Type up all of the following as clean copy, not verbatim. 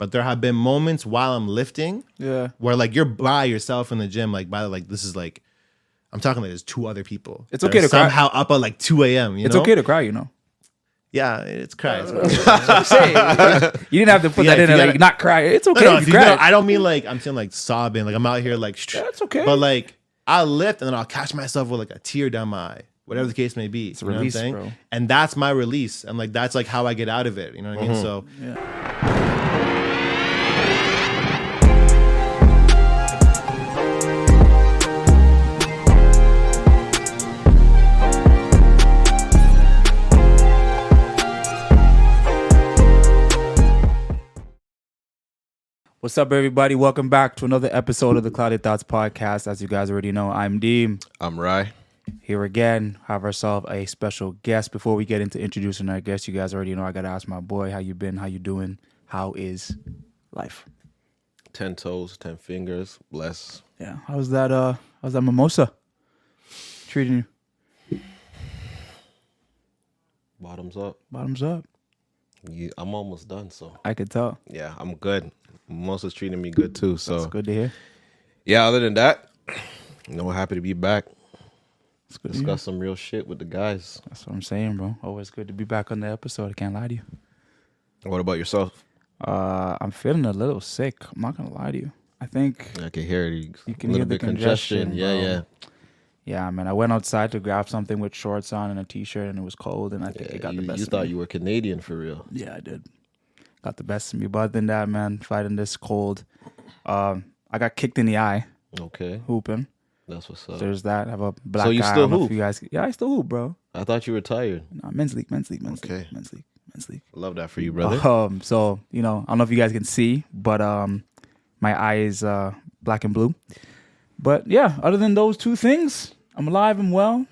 But there have been moments while I'm lifting where like you're by yourself in the gym, like by like this is like I'm talking like there's 2 other people. It's okay to somehow cry. up at like 2 a.m. It's okay to cry, Yeah, it's cry. I'm saying. You didn't have to put that in there, like not cry. It's okay. No, if you cry. I don't mean like I'm saying like sobbing, like I'm out here like That's okay. But like I'll lift and then I'll catch myself with like a tear down my eye. Whatever the case may be. It's a release, you know what I'm saying? bro. And that's my release. And like that's like how I get out of it. You know what I mean? So What's up, everybody? Welcome back to another episode of the Clouded Thoughts Podcast. As you guys already know, I'm Deem. I'm Rye. Here again, have ourselves a special guest. Before we get into introducing our guest, you guys already know I gotta ask my boy, how you been? How you doing? How is life? 10 toes, 10 fingers, bless. Yeah. How's that mimosa treating you? Bottoms up. Bottoms up. I'm almost done, so I could tell. yeah, I'm good. Mimosa's treating me good too, so That's good to hear. yeah. Other than that, happy to be back. It's good Discuss some real shit with the guys. That's what I'm saying, bro. Always good to be back on the episode. I can't lie to you. What about yourself? I'm feeling a little sick. I'm not gonna lie to you. I think I can hear it. You can a little hear the bit congestion. congestion, Yeah, bro. Yeah, man. I went outside to grab something with shorts on and a t-shirt, and it was cold, and I think yeah. it got the best You of thought me. you were Canadian for real. Yeah, I did. Got the best of me. But other than that, man, fighting this cold. I got kicked in the eye Okay, hooping. that's what's up. There's that. I have a black So you eye. still I don't know if hoop? you guys, yeah, I still hoop, bro. I thought you were tired. No, men's league. Okay. Men's league. Love that for you, brother. So, I don't know if you guys can see, but my eye is black and blue. But yeah, other than those 2 things, I'm alive and well.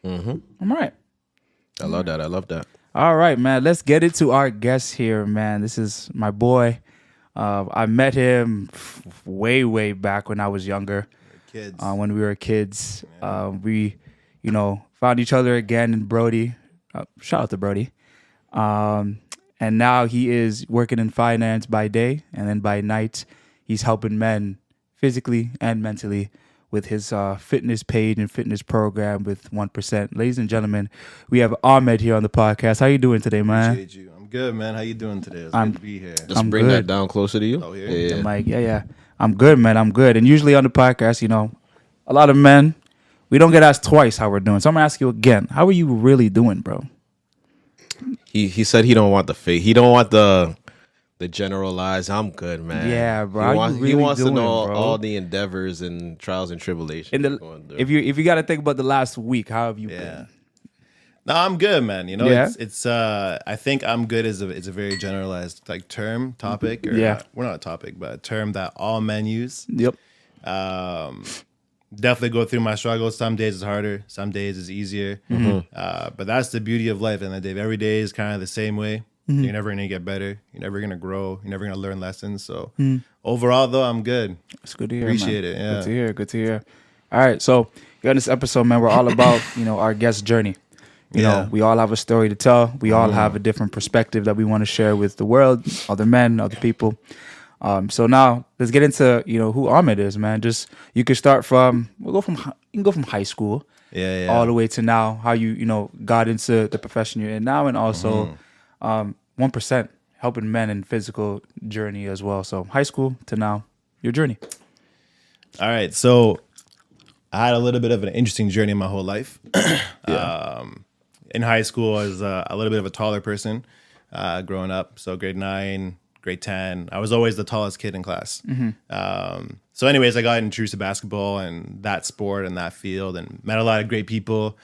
Mm-hmm. I'm all right. I love that. All right, man. Let's get into our guest here, man. This is my boy. I met him way back when I was younger. kids. When we were kids. We, found each other again in Brody. Shout out to Brody. And now he is working in finance by day, and then by night, he's helping men physically and mentally with his fitness page and fitness program with 1%. Ladies and gentlemen, we have Ahmed here on the podcast. How you doing today, man? Appreciate you. I'm good, man. How you doing today? It's good to be here. Just I'm bring good. that down closer to you. Oh, here? Yeah. Mike, yeah. I'm good, man. I'm good. And usually on the podcast, a lot of men, we don't get asked twice how we're doing. So I'm gonna ask you again. How are you really doing, bro? He said he don't want the fake. He don't want the generalized. I'm good, man. Yeah, bro. He How you wants, really to doing, know bro? all the endeavors and trials and tribulations. In going through. if you got to think about the last week, how have you Yeah. been? No, I'm good, man. Yeah? It's I think I'm good is a very generalized like term, topic, or Yeah. we're not a topic, but a term that all men use. Yep. Definitely go through my struggles. Some days it's harder, some days it's easier. But that's the beauty of life. And the day, every day is kind of the same way. You're never gonna get better. You're never gonna grow. You're never gonna learn lessons. So overall, though, I'm good. It's good to hear. Appreciate man. it, yeah. Good to hear. All right, so here on this episode, man, we're all about our guest journey. You know, we all have a story to tell. We all have a different perspective that we want to share with the world, other men, other people. So now let's get into who Ahmed is, man. Just you can start from you can go from high school, all the way to now. How you got into the profession you're in now, and also 1% helping men in physical journey as well. So high school to now, your journey. All right, so I had a little bit of an interesting journey in my whole life. In high school, I was a little bit of a taller person growing up. So grade 9, grade 10, I was always the tallest kid in class. So anyways, I got introduced to basketball and that sport and that field and met a lot of great people.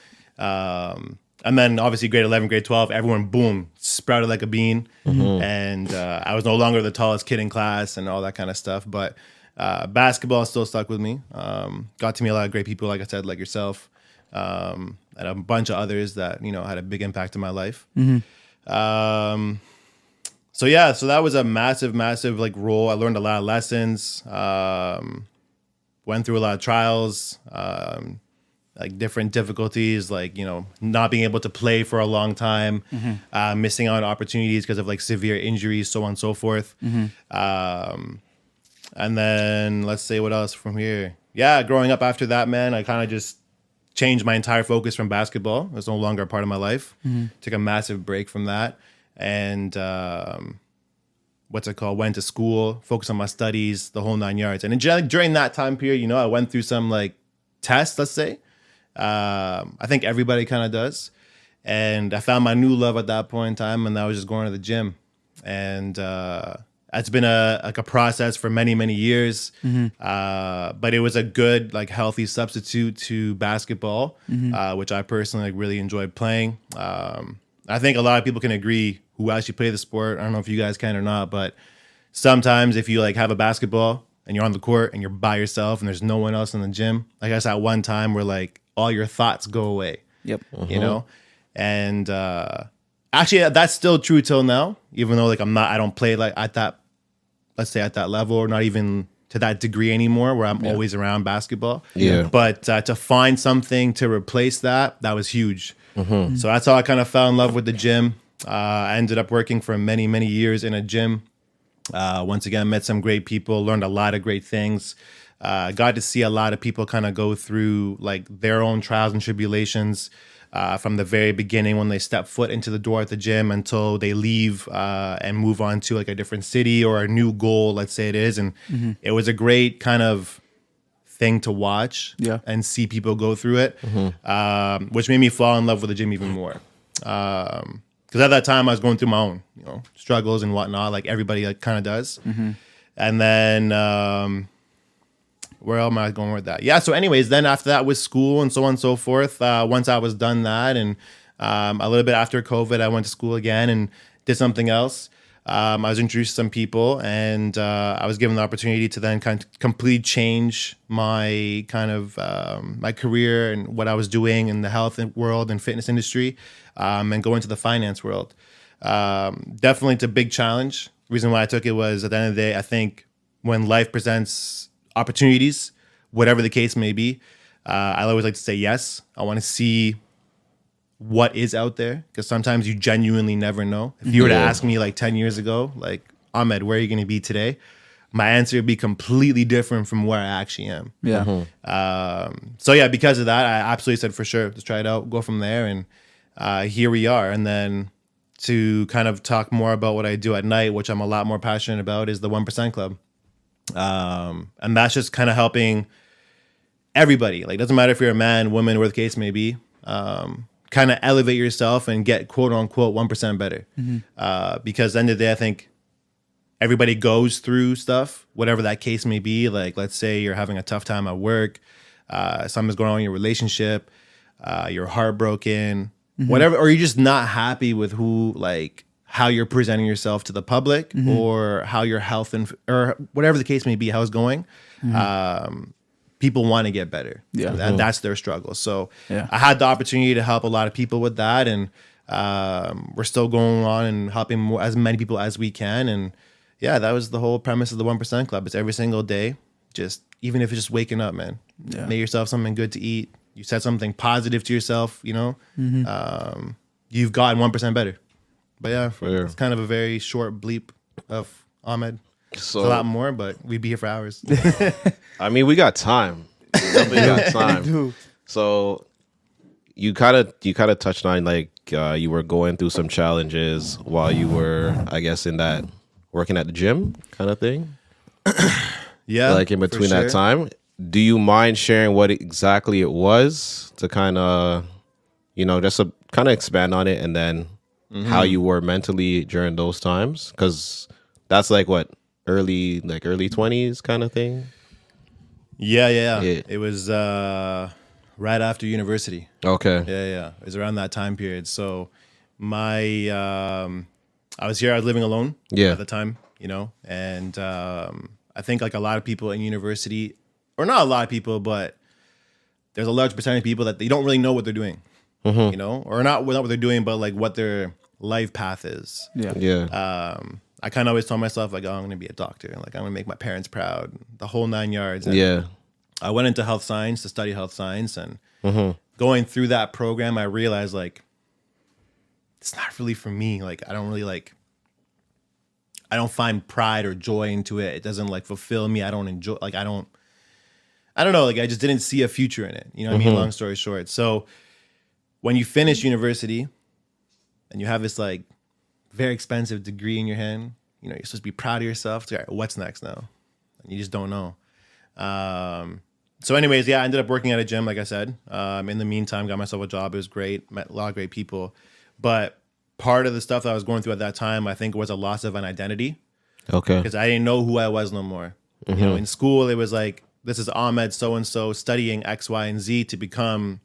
And then obviously grade 11, grade 12, everyone, boom, sprouted like a bean. And I was no longer the tallest kid in class and all that kind of stuff. But basketball still stuck with me. Got to meet a lot of great people, like I said, like yourself. And a bunch of others that, had a big impact in my life. So that was a massive like role. I learned a lot of lessons, went through a lot of trials, like different difficulties, like, you know, not being able to play for a long time, missing out on opportunities because of like severe injuries, so on and so forth. And then let's say what else from here. Yeah, growing up after that, man, I kind of just changed my entire focus from basketball. It was no longer a part of my life. Took a massive break from that. And what's it called? Went to school, focused on my studies, the whole 9 yards. And during that time period, you know, I went through some like tests, let's say. I think everybody kind of does. And I found my new love at that point in time, and that was just going to the gym. And it's been a process for many, many years. But it was a good, like, healthy substitute to basketball, which I personally like really enjoyed playing. I think a lot of people can agree who actually play the sport. I don't know if you guys can or not, but sometimes if you like have a basketball and you're on the court and you're by yourself and there's no one else in the gym, I guess at one time where like all your thoughts go away. Yep. You know? And actually that's still true till now, even though like I don't play like at that, let's say at that level, or not even to that degree anymore where I'm always around basketball. Yeah. But to find something to replace that was huge. So that's how I kind of fell in love with the gym. I ended up working for many, many years in a gym. Once again, met some great people, learned a lot of great things. Got to see a lot of people kind of go through like their own trials and tribulations from the very beginning when they step foot into the door at the gym until they leave and move on to like a different city or a new goal, let's say it is. And it was a great kind of thing to watch and see people go through it, which made me fall in love with the gym even more. Because at that time I was going through my own, you know, struggles and whatnot, like everybody like kind of does. And then where am I going with that? Yeah. So, anyways, then after that was school and so on and so forth. Once I was done that, and a little bit after COVID, I went to school again and did something else. I was introduced to some people, and I was given the opportunity to then kind of completely change my kind of my career and what I was doing in the health world and fitness industry, and go into the finance world. Definitely, it's a big challenge. The reason why I took it was at the end of the day, I think when life presents opportunities, whatever the case may be, I always like to say yes. I want to see what is out there, because sometimes you genuinely never know. If you were to ask me like 10 years ago, like, Ahmed, where are you going to be today? My answer would be completely different from where I actually am. So yeah, because of that, I absolutely said for sure, let's try it out, go from there. And here we are. And then to kind of talk more about what I do at night, which I'm a lot more passionate about, is the 1% Club. And that's just kind of helping everybody. Like, doesn't matter if you're a man, woman, where the case may be, kind of elevate yourself and get quote unquote 1% better. Because at the end of the day, I think everybody goes through stuff, whatever that case may be. Like, let's say you're having a tough time at work, something's going on in your relationship, you're heartbroken, whatever, or you're just not happy with how you're presenting yourself to the public, or how your health or whatever the case may be, how it's going. People want to get better. That's their struggle. So I had the opportunity to help a lot of people with that, and we're still going on and helping as many people as we can. And yeah, that was the whole premise of the 1% Club. It's every single day, just even if it's just waking up, man, make yourself something good to eat. You said something positive to yourself, you know, you've gotten 1% better. But yeah, it's kind of a very short bleep of Ahmed. So it's a lot more, but we'd be here for hours. I mean, we got time. We definitely got time. So you kind of touched on like you were going through some challenges while you were, I guess, in that working at the gym kind of thing. Yeah, like in between that time. Do you mind sharing what exactly it was to kind of, you know, just to kind of expand on it, and then how you were mentally during those times? Because that's like what, early 20s kind of thing. Yeah. It was right after university. Okay. Yeah. It was around that time period. So I was living alone at the time, you know, and I think like a lot of people in university, or not a lot of people, but there's a large percentage of people that they don't really know what they're doing, you know, or not what they're doing, but like what their life path is. I kind of always told myself like, oh, I'm going to be a doctor, and like I'm going to make my parents proud, the whole 9 yards. And I went into health science to study health science, and going through that program, I realized like it's not really for me. Like I don't find pride or joy into it. It doesn't like fulfill me. I don't enjoy. Like I don't know. Like I just didn't see a future in it. You know what I mean? Long story short. So when you finish university and you have this like very expensive degree in your hand, you know, you're supposed to be proud of yourself. It's like, all right, what's next now? And you just don't know. So anyways, yeah, I ended up working at a gym, like I said. In the meantime, got myself a job. It was great. Met a lot of great people. But part of the stuff that I was going through at that time, I think was a loss of an identity. Okay. Because I didn't know who I was no more. You know, in school, it was like, this is Ahmed so-and-so studying X, Y, and Z to become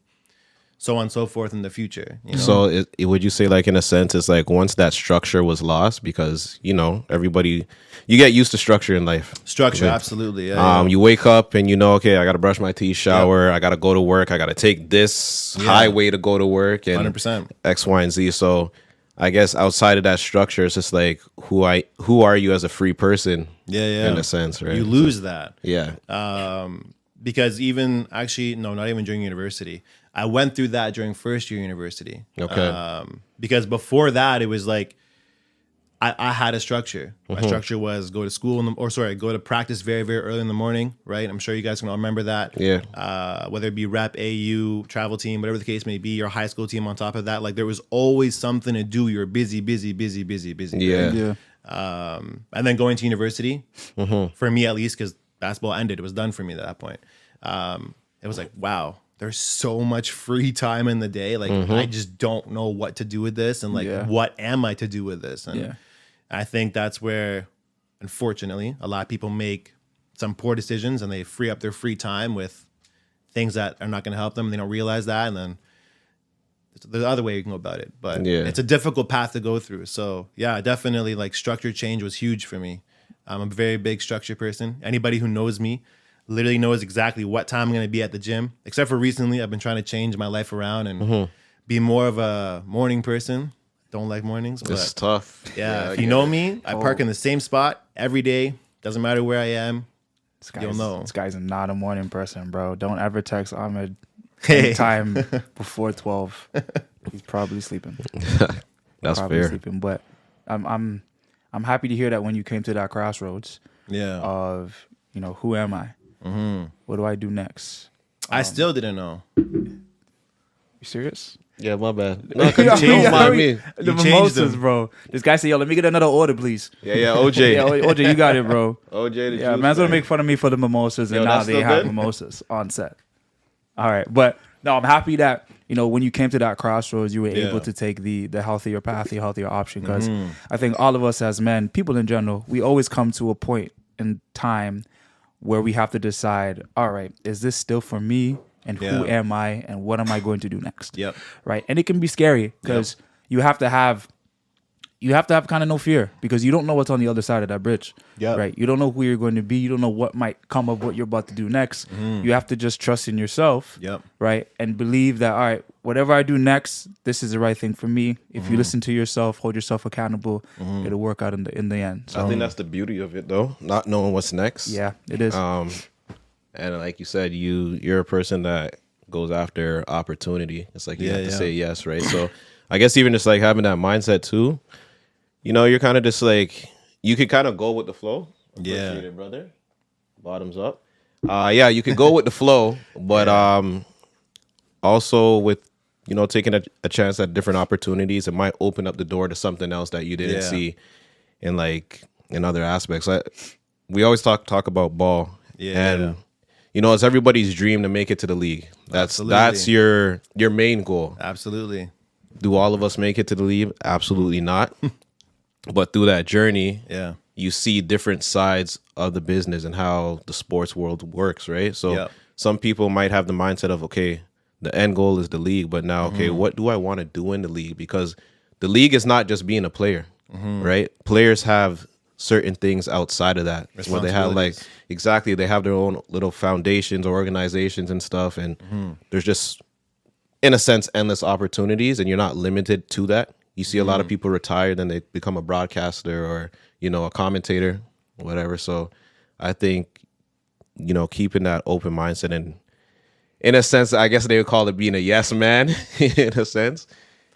so on and so forth in the future. You know? So would you say like in a sense it's like once that structure was lost because, you know, everybody, you get used to structure in life. Structure, Okay. absolutely. Yeah, You wake up and you know, okay, I got to brush my teeth, shower, I got to go to work, I got to take this highway to go to work and 100%. X, Y, and Z. So I guess outside of that structure, it's just like who are you as a free person? Yeah. In a sense, right? You lose that. Yeah. Because even actually, no, not even during university. I went through that during first year university. Okay. Because before that, it was like I had a structure. My structure was go to school go to practice very, very early in the morning, right? I'm sure you guys can all remember that. Yeah. Whether it be rep, AU, travel team, whatever the case may be, your high school team on top of that. Like there was always something to do. You're busy. Yeah. Right? Yeah. And then going to university, for me at least, because basketball ended, it was done for me at that point. It was like, wow, there's so much free time in the day. Like I just don't know what to do with this, and like what am I to do with this? And I think that's where, unfortunately, a lot of people make some poor decisions and they free up their free time with things that are not going to help them. And they don't realize that, and then there's other way you can go about it, but it's a difficult path to go through. So yeah, definitely like structure change was huge for me. I'm a very big structure person. Anybody who knows me literally knows exactly what time I'm going to be at the gym, except for recently I've been trying to change my life around and be more of a morning person. Don't like mornings, but It's tough. yeah, if you know me, I park in the same spot every day. Doesn't matter where I am. You'll know. This guy's not a morning person, bro. Don't ever text Ahmed Hey. anytime before 12. He's probably sleeping. That's Probably fair. sleeping. But I'm happy to hear that when you came to that crossroads Yeah. of, you know, who am I? What do I do next? I still didn't know. You serious? Yeah, my bad. No, changed mind me. The You changed mimosas, them. bro. This guy said, yo, let me get another order, please. Yeah, OJ. Yeah, OJ, you got it, bro. OJ the Yeah, juice man's gonna man. make fun of me for the mimosas, and Yo, now that's they still have good? mimosas on set. All right, but no, I'm happy that, you know, when you came to that crossroads, you were able to take the healthier path, the healthier option. Because I think all of us as men, people in general, we always come to a point in time where we have to decide, all right, is this still for me? And who am I? And what am I going to do next? Yep. Right. And it can be scary because you have to have kind of no fear because you don't know what's on the other side of that bridge. Yep. Right. You don't know who you're going to be. You don't know what might come of what you're about to do next. You have to just trust in yourself. Yep. Right. And believe that, all right, whatever I do next, this is the right thing for me. If you listen to yourself, hold yourself accountable, it'll work out in the end. So I think that's the beauty of it, though. Not knowing what's next. yeah, it is. And like you said, you're a person that goes after opportunity. It's like you have to say yes, right? So I guess even just like having that mindset too, you know, you're kind of just like, you could kind of go with the flow. Appreciate it, brother. Bottoms up. Yeah, you could go with the flow, but also with, you know, taking a chance at different opportunities, it might open up the door to something else that you didn't see in other aspects. We always talk about ball. And you know, it's everybody's dream to make it to the league. That's your main goal. Absolutely. Do all of us make it to the league? Absolutely not. But through that journey, you see different sides of the business and how the sports world works, right? So some people might have the mindset of, okay, the end goal is the league, but now, okay, what do I want to do in the league? Because the league is not just being a player, right? Players have certain things outside of that where they have they have their own little foundations or organizations and stuff, and there's just, in a sense, endless opportunities, and you're not limited to that. You see a lot of people retire, then they become a broadcaster or, you know, a commentator, whatever. So I think keeping that open mindset, and in a sense, I guess they would call it being a yes man. In a sense,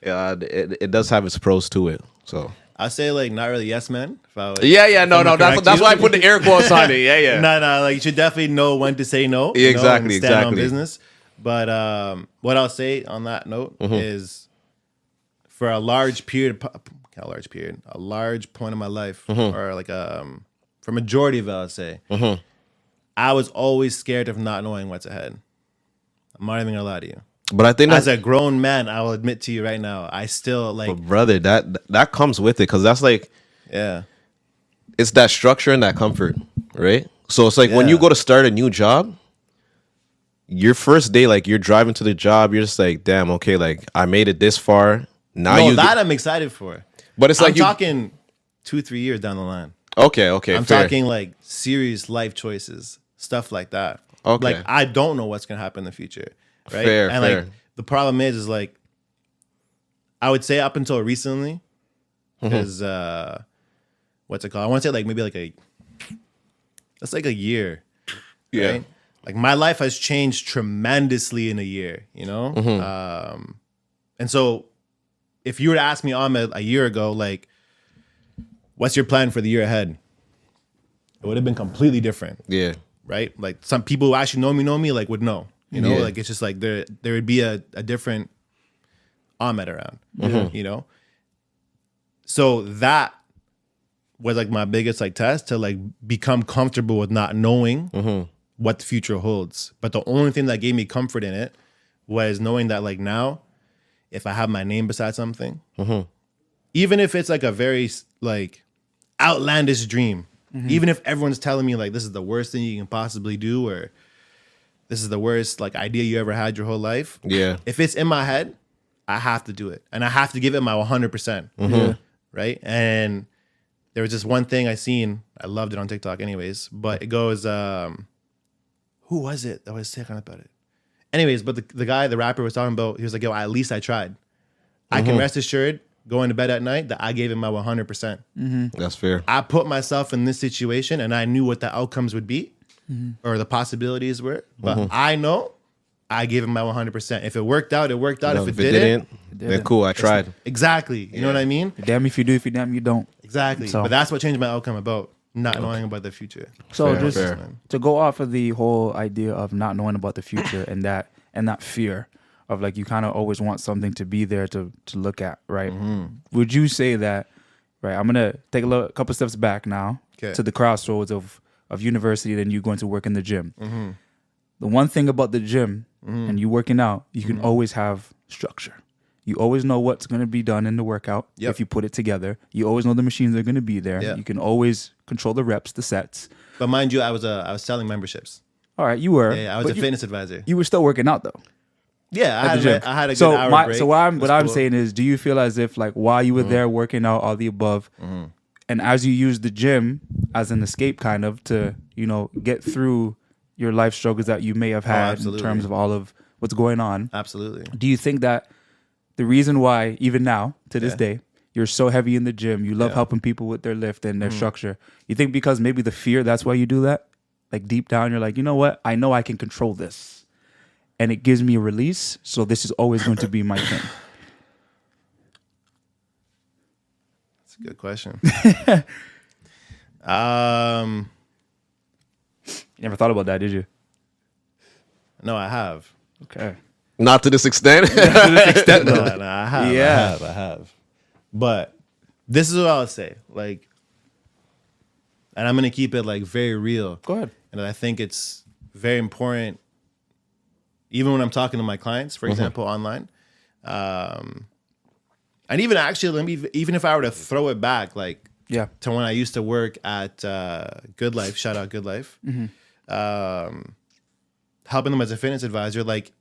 it does have its pros to it. So I say like not really yes man. No. That's why I put the air quotes on it. Yeah. No. Like you should definitely know when to say no. Yeah, exactly. And stand on business. But what I'll say on that note is, for a large point of my life, or like for majority of it, I'll say, I was always scared of not knowing what's ahead. I'm not even gonna lie to you. But I think as a grown man, I will admit to you right now, I still like. But brother, that comes with it, because that's like, it's that structure and that comfort, right? So it's like when you go to start a new job, your first day, like you're driving to the job, you're just like, damn, okay, like I made it this far. Now I'm excited for. But it's like I'm talking 2-3 years down the line. Okay, I'm talking like serious life choices, stuff like that. Okay. Like I don't know what's gonna happen in the future. Right. Fair. Like the problem is like I would say up until recently, because what's it called? I want to say like maybe that's like a year. Yeah. Right? Like my life has changed tremendously in a year, and so if you were to ask me, Ahmed, a year ago, like, what's your plan for the year ahead? It would have been completely different. Yeah. Right? Like some people who actually know me like would know. Like it's just like there would be a different Ahmed around. So that was like my biggest like test, to like become comfortable with not knowing what the future holds. But the only thing that gave me comfort in it was knowing that like now, if I have my name beside something, even if it's like a very like outlandish dream, even if everyone's telling me like this is the worst thing you can possibly do, or this is the worst like idea you ever had your whole life. Yeah. If it's in my head, I have to do it, and I have to give it my 100%. Right. And there was just one thing I seen. I loved it on TikTok, anyways. But it goes, who was it that was talking about it? Anyways, but the rapper was talking about, he was like, yo, at least I tried. I can rest assured going to bed at night that I gave it my 100%. That's fair. I put myself in this situation and I knew what the outcomes would be or the possibilities were. But I know I gave it my 100%. If it worked out, it worked out. If it didn't, then cool, I tried. Exactly. You know what I mean? Damn if you do, if you damn you don't. Exactly. So. But that's what changed my outcome about not knowing about the future. So Fair, just fair. to go off of the whole idea of not knowing about the future and that fear of like you kind of always want something to be there to look at, right? Would you say that, right? I'm gonna take a couple steps back now to the crossroads of university, then you going to work in the gym. The one thing about the gym and you working out, you can always have structure. You always know what's going to be done in the workout if you put it together. You always know the machines are going to be there. You can always control the reps, the sets. But mind you, I was selling memberships. All right, you were. Yeah, I was a fitness advisor. You were still working out though. Yeah, I had a good hour break. So what I'm saying is, do you feel as if like while you were there working out, all the above, and as you use the gym as an escape kind of to, get through your life struggles that you may have had in terms of all of what's going on. Absolutely. Do you think that the reason why, even now, to this day, you're so heavy in the gym, you love helping people with their lift and their structure, you think because maybe the fear, that's why you do that? Like deep down, you're like, you know what? I know I can control this. And it gives me a release, so this is always going to be my thing. That's a good question. You never thought about that, did you? No, I have. Okay. Not to this extent. No, I have. Yeah. I have. But this is what I'll say. Like, and I'm gonna keep it like very real. Go ahead. And I think it's very important, even when I'm talking to my clients, for example, online. And even actually, even if I were to throw it back, like to when I used to work at Good Life, shout out Good Life, helping them as a fitness advisor, like,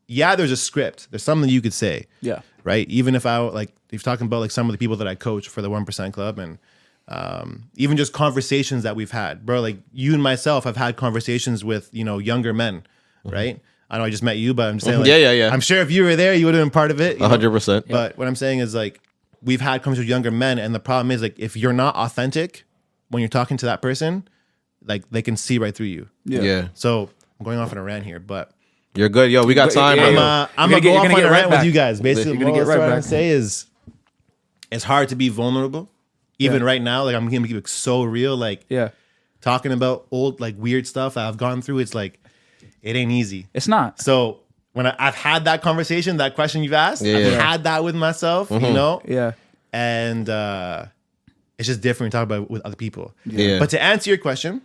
yeah, there's a script. There's something you could say. Yeah. Right? Even if if you're talking about like some of the people that I coach for the 1% Club and even just conversations that we've had. Bro, like you and myself have had conversations with, younger men, right? I know I just met you, but I'm just saying like, yeah. I'm sure if you were there, you would have been part of it. 100%. But what I'm saying is like, we've had conversations with younger men, and the problem is like, if you're not authentic when you're talking to that person, like they can see right through you. Yeah. So I'm going off on a rant here, but You're good, yo. We got time, Yeah, brother. I'm You're gonna go gonna off on get a right rant with back. you guys. Basically, You're gonna what get I'm right trying to back. say is it's hard to be vulnerable. Even right now, like I'm gonna keep it so real. Like Yeah. talking about old like weird stuff I've gone through. It's like it ain't easy. It's not. So when I've had that conversation, that question you've asked, I've Yeah. had that with myself, you know, Yeah. and it's just different to talk about it with other people. Yeah. But to answer your question,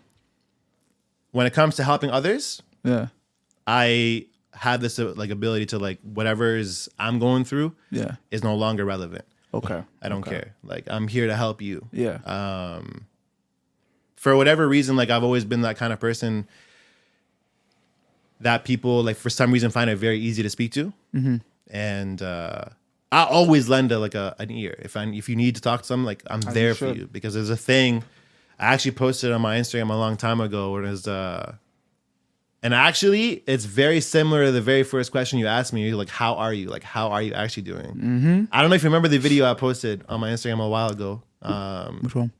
when it comes to helping others, Yeah. I have this like ability to like whatever is I'm going through Yeah. is no longer relevant. Okay. I don't care. Like I'm here to help you. Yeah. For whatever reason, like I've always been that kind of person that people like for some reason find it very easy to speak to, and I always lend an ear if you need to talk to someone. Like I'm there for should. you because there's a thing I actually posted on my Instagram a long time ago where there's and actually it's very similar to the very first question you asked me. You're like, how are you? Like, how are you actually doing? I don't know if you remember the video I posted on my Instagram a while ago. Which one?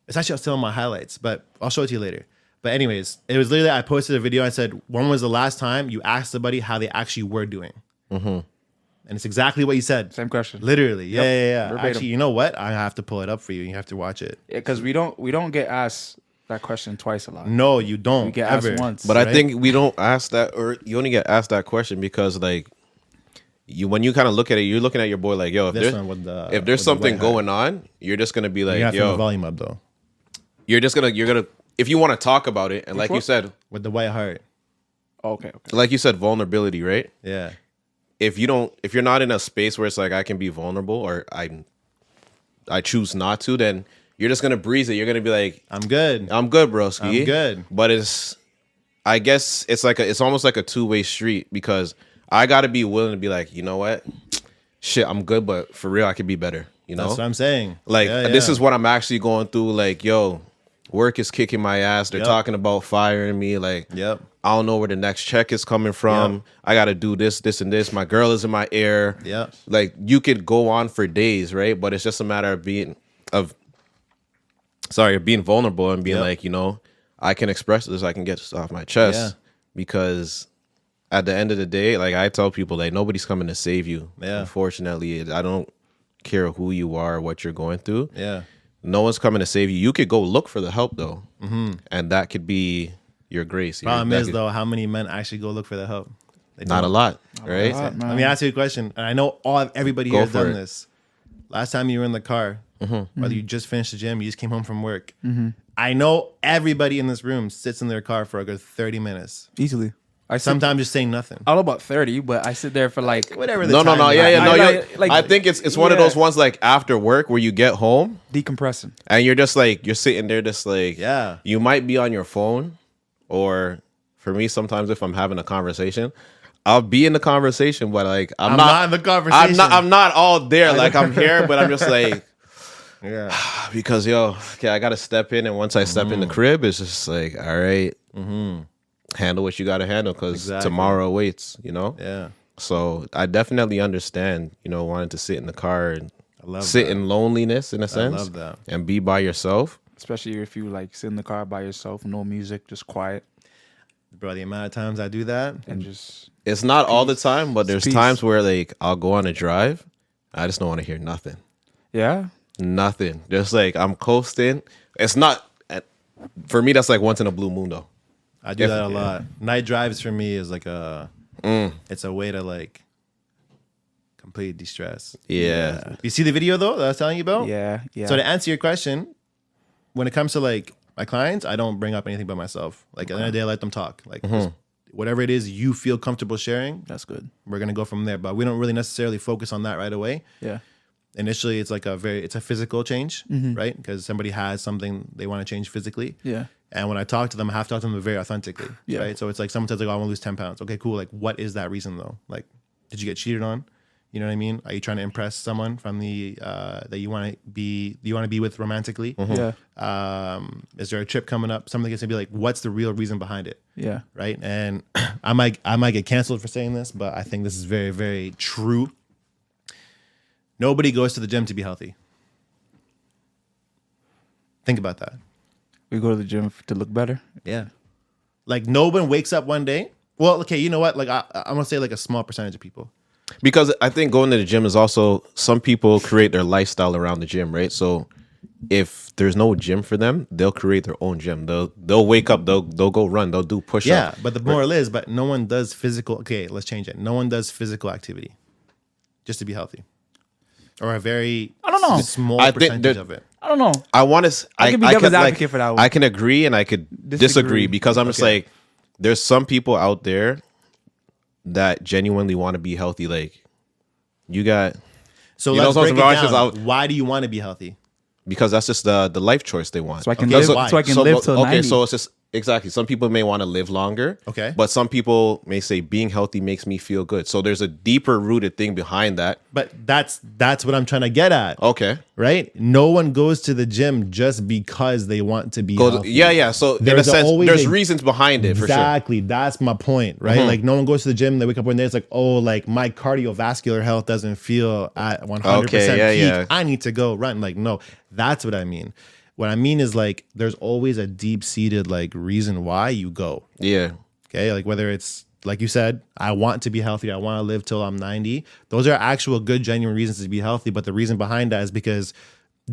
It's actually still on my highlights, but I'll show it to you later. But anyways, it was literally I posted a video. I said, when was the last time you asked somebody how they actually were doing? And it's exactly what you said. Same question. Literally. Yeah. Verbatim. Actually, you know what? I have to pull it up for you. You have to watch it. Because we don't get asked that question twice a lot. No, you don't. We get ever. asked once. But I right? think we don't ask that, or you only get asked that question because, like, when you kind of look at it, you're looking at your boy like, yo, if This there's, one with the- if with there's the something white hat. going on, you're just gonna be like, You have to turn the yo, volume up though. you're gonna, if you want to talk about it, and like you one? said, With the white heart. Okay. like you said, vulnerability, right? Yeah. If you're not in a space where it's like I can be vulnerable, or I choose not to, then you're just gonna breeze it. You're gonna be like, I'm good. I'm good, broski. I'm good. But I guess it's almost like a two-way street because I got to be willing to be like, you know what, shit, I'm good, but for real, I could be better. You know, That's what I'm saying. like Yeah, this yeah. is what I'm actually going through. Like, yo, work is kicking my ass. They're Yep. talking about firing me. Like, Yep. I don't know where the next check is coming from. Yep. I got to do this, and this. My girl is in my ear. Yep. Like, you could go on for days, right? But it's just a matter of being vulnerable and being Yep. like, you know, I can express this. I can get this off my chest Yeah. because at the end of the day, like I tell people, like nobody's coming to save you. Yeah. Unfortunately, I don't care who you are, or what you're going through. Yeah. No one's coming to save you. You could go look for the help though, and that could be your grace. Problem That is could- though, how many men actually go look for the help? They not a don't. lot, right? lot, man. Let me ask you a question, and I know everybody Go here has for done it. this. Last time you were in the car, whether you just finished the gym, you just came home from work. I know everybody in this room sits in their car for a good 30 minutes. Easily. I sit, Sometimes just saying nothing. I don't know about 30, but I sit there for like Whatever. The No, time yeah, is. yeah, no. I you're- like- I think it's one of yeah. those ones like after work where you get home decompressing. and you're just like you're sitting there, just like Yeah. You might be on your phone, or for me, sometimes if I'm having a conversation, I'll be in the conversation, but like I'm not in the conversation. I'm not all there. Like I'm here, but I'm just like Yeah. because yo, okay, I gotta step in, and once I step in the crib, it's just like all right, handle what you gotta handle because Exactly. tomorrow awaits. You know. Yeah. So I definitely understand, you know, wanting to sit in the car and love sit that. in loneliness in a sense, love that. and be by yourself. Especially if you like sit in the car by yourself, no music, just quiet Bro, the amount of times I do that. and just It's not all the time, but there's Peace. times where like I'll go on a drive, I just don't want to hear nothing, yeah. nothing. Just like I'm coasting. It's not for me. That's like once in a blue moon though. I do If- that a lot. Night drives for me is like it's a way to like complete de-stress. Yeah. You see the video though that I was telling you about? Yeah. Yeah. So to answer your question, when it comes to like my clients, I don't bring up anything by myself. Like at the end of the day, I let them talk. Like just whatever it is you feel comfortable sharing, That's good. we're gonna go from there. But we don't really necessarily focus on that right away. Yeah. Initially, it's like it's a physical change, right? Because somebody has something they want to change physically. Yeah. And when I talk to them, I have to talk to them very authentically, Yeah. right? So it's like someone says like, "Oh, I want to lose 10 pounds." Okay, cool. Like, what is that reason though? Like, did you get cheated on? You know what I mean? Are you trying to impress someone from the that you want to be with romantically? Yeah. Is there a trip coming up? Something that's gonna be like, what's the real reason behind it, Yeah. right? And I might get canceled for saying this, but I think this is very, very true. Nobody goes to the gym to be healthy. Think about that. We go to the gym to look better. Yeah. Like no one wakes up one day. Well, okay, you know what? Like I'm gonna say like a small percentage of people. Because I think going to the gym is also, some people create their lifestyle around the gym, right? So if there's no gym for them, they'll create their own gym. They'll wake up, they'll go run, they'll do push-ups. Yeah, but the moral is, but no one does physical. Okay, let's change it. No one does physical activity just to be healthy, or a very I don't know. small I think percentage that- of it. I don't know. I want to. I can be devil's advocate for that one. I can agree and I could disagree because I'm just Okay. like, there's some people out there that genuinely want to be healthy. Like, you got, So You know, let's so break it sometimes down. it's out- Why do you want to be healthy? because that's just the life choice they want. So I can Okay, live. so why? So I can So, live till okay, 90. so it's just exactly. Some people may want to live longer. Okay. But some people may say being healthy makes me feel good. So there's a deeper rooted thing behind that. But that's what I'm trying to get at. Okay. Right? No one goes to the gym just because they want to be healthy. Yeah. So in a There's sense, always there's a- reasons behind it for sure. Exactly. That's my point, right? Like no one goes to the gym, they wake up one day, it's like, oh, like my cardiovascular health doesn't feel at 100% Okay, yeah, peak. yeah. I need to go run. Like, no, that's what I mean. What I mean is like, there's always a deep-seated like reason why you go. Yeah. Okay. Like whether it's, like you said, I want to be healthy. I want to live till I'm 90. Those are actual good, genuine reasons to be healthy. But the reason behind that is because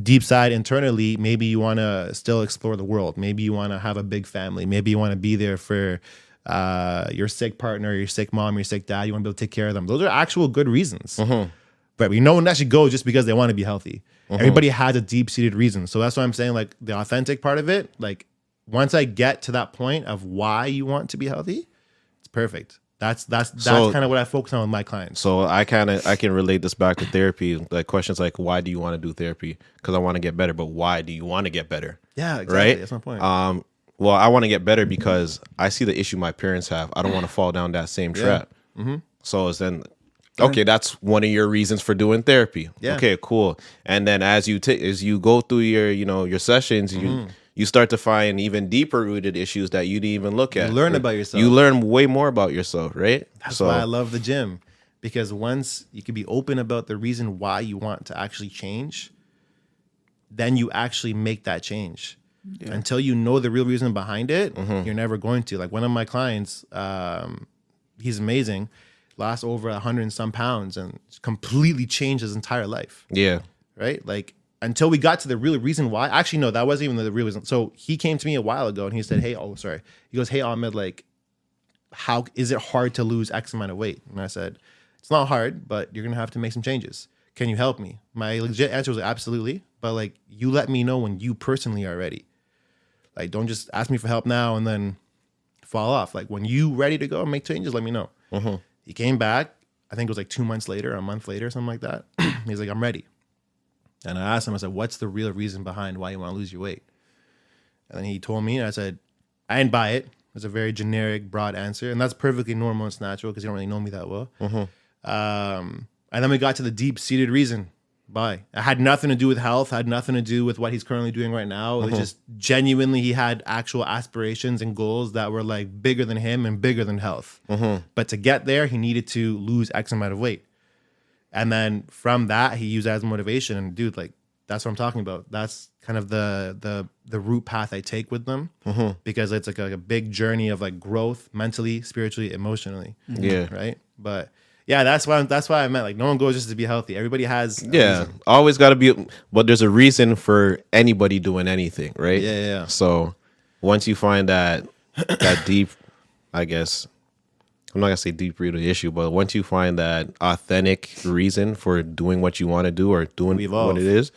deep side internally, maybe you want to still explore the world. Maybe you want to have a big family. Maybe you want to be there for your sick partner, your sick mom, your sick dad. You want to be able to take care of them. Those are actual good reasons. But no one actually goes just because they want to be healthy. Everybody has a deep-seated reason. So that's why I'm saying like the authentic part of it, like once I get to that point of why you want to be healthy, it's perfect. That's So- kind of what I focus on with my clients. So I can relate this back to therapy. Like questions like, why do you want to do therapy? Because I want to get better. But why do you want to get better? Yeah, exactly. Right. That's my point. Well, I want to get better because I see the issue my parents have. I don't want to fall down that same trap. So it's then, okay, that's one of your reasons for doing therapy. Yeah. Okay, cool. And then as you go through your your sessions, you start to find even deeper rooted issues that you didn't even look at. You learn about yourself. You learn way more about yourself, right? That's why I love the gym, because once you can be open about the reason why you want to actually change, then you actually make that change. Until you know the real reason behind it, you're never going to. Like one of my clients, he's amazing, lost over 100 and some pounds and completely changed his entire life. Yeah. Right? Like until we got to the real reason why. Actually, no, that wasn't even the real reason. So he came to me a while ago and he said, he goes, hey, Ahmed, like, how is it hard to lose X amount of weight? And I said, it's not hard, but you're going to have to make some changes. Can you help me? My legit answer was absolutely. But like, you let me know when you personally are ready. Like, don't just ask me for help now and then fall off. Like when you ready to go and make changes, let me know. He came back. I think it was like 2 months later, a month later, something like that. He's like, I'm ready. And I asked him, I said, what's the real reason behind why you want to lose your weight? And then he told me, and I said, I didn't buy it. It's a very generic, broad answer. And that's perfectly normal and natural because you don't really know me that well. And then we got to the deep-seated reason why. It had nothing to do with health, had nothing to do with what he's currently doing right now. It was just genuinely, he had actual aspirations and goals that were like bigger than him and bigger than health. But to get there, he needed to lose X amount of weight. And then from that, he used that as motivation. And dude, like, that's what I'm talking about. That's kind of the route path I take with them because it's like a big journey of like growth mentally, spiritually, emotionally. Yeah. Right. But yeah, that's why I meant like no one goes just to be healthy. Everybody has a Yeah, reason. always got to be, but there's a reason for anybody doing anything, right? Yeah. So once you find that deep, I guess, I'm not gonna say deep rooted issue, but once you find that authentic reason for doing what you want to do or doing evolve. what it is,